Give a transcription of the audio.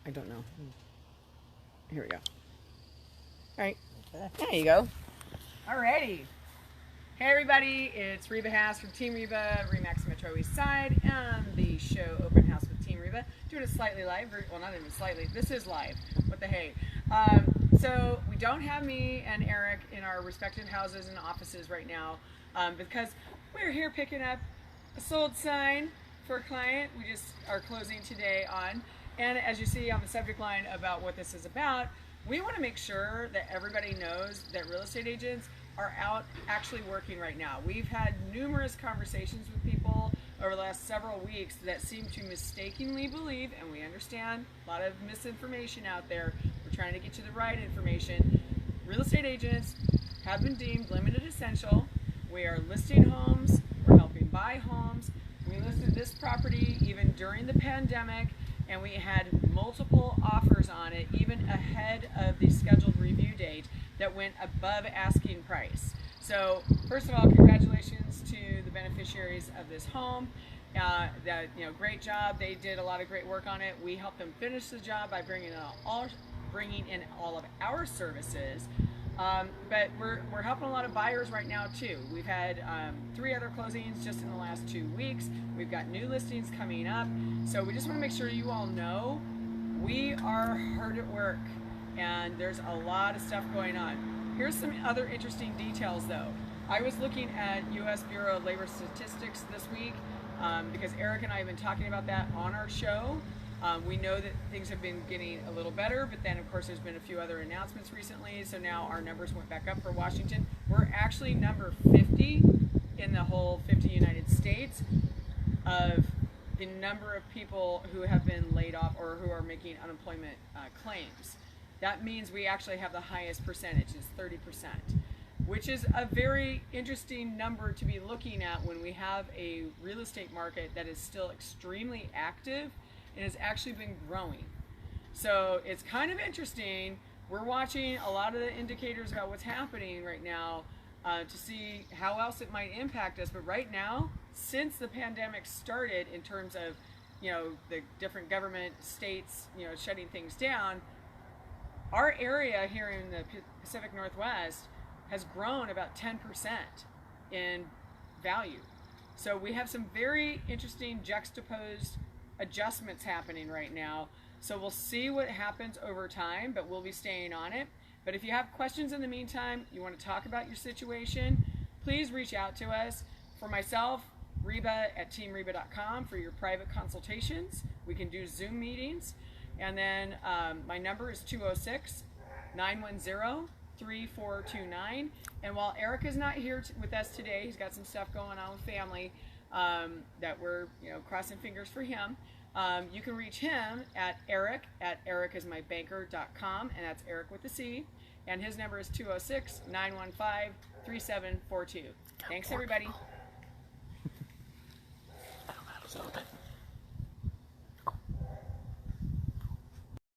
I don't know. Here we go. All right. There you go. Alrighty. Hey everybody, it's Reba Haas from Team Reba, Remax Metro East Side, and the show Open House with Team Reba. Doing it slightly live, well not even slightly, this is live, what the hey. So we don't have me and Eric in our respective houses and offices right now because we're here picking up a sold sign for a client we just are closing today on. And as you see on the subject line about what this is about, we want to make sure that everybody knows that real estate agents are out actually working right now. We've had numerous conversations with people over the last several weeks that seem to mistakenly believe, and we understand a lot of misinformation out there. We're trying to get you the right information. Real estate agents have been deemed limited essential. We are listing homes, we're helping buy homes. We listed this property even during the pandemic, and we had multiple offers on it even ahead of the scheduled review date that went above asking price. So first of all, congratulations to the beneficiaries of this home. Great job. They did a lot of great work on it. We helped them finish the job by bringing in all of our services. But we're helping a lot of buyers right now too. We've had 3 other closings just in the last 2 weeks. We've got new listings coming up. So we just want to make sure you all know we are hard at work and there's a lot of stuff going on. Here's some other interesting details though. I was looking at U.S. Bureau of Labor Statistics this week because Eric and I have been talking about that on our show. We know that things have been getting a little better, but then of course there's been a few other announcements recently, so now our numbers went back up for Washington. We're actually number 50 in the whole 50 United States of the number of people who have been laid off or who are making unemployment claims. That means we actually have the highest percentage, it's 30%, which is a very interesting number to be looking at when we have a real estate market that is still extremely active and has actually been growing. So it's kind of interesting. We're watching a lot of the indicators about what's happening right now to see how else it might impact us. But right now, since the pandemic started in terms of, the different government states, shutting things down, our area here in the Pacific Northwest has grown about 10% in value. So we have some very interesting juxtaposed adjustments happening right now. So we'll see what happens over time, but we'll be staying on it. But if you have questions in the meantime, you want to talk about your situation, please reach out to us. For myself, Reba at teamreba.com for your private consultations. We can do Zoom meetings. And then my number is 206-910-3429. And while Eric is not here with us today, he's got some stuff going on with family that we're crossing fingers for him. You can reach him at Eric at ericasmybanker.com, and that's Eric with a C. And his number is 206-915-3742. Thanks, everybody.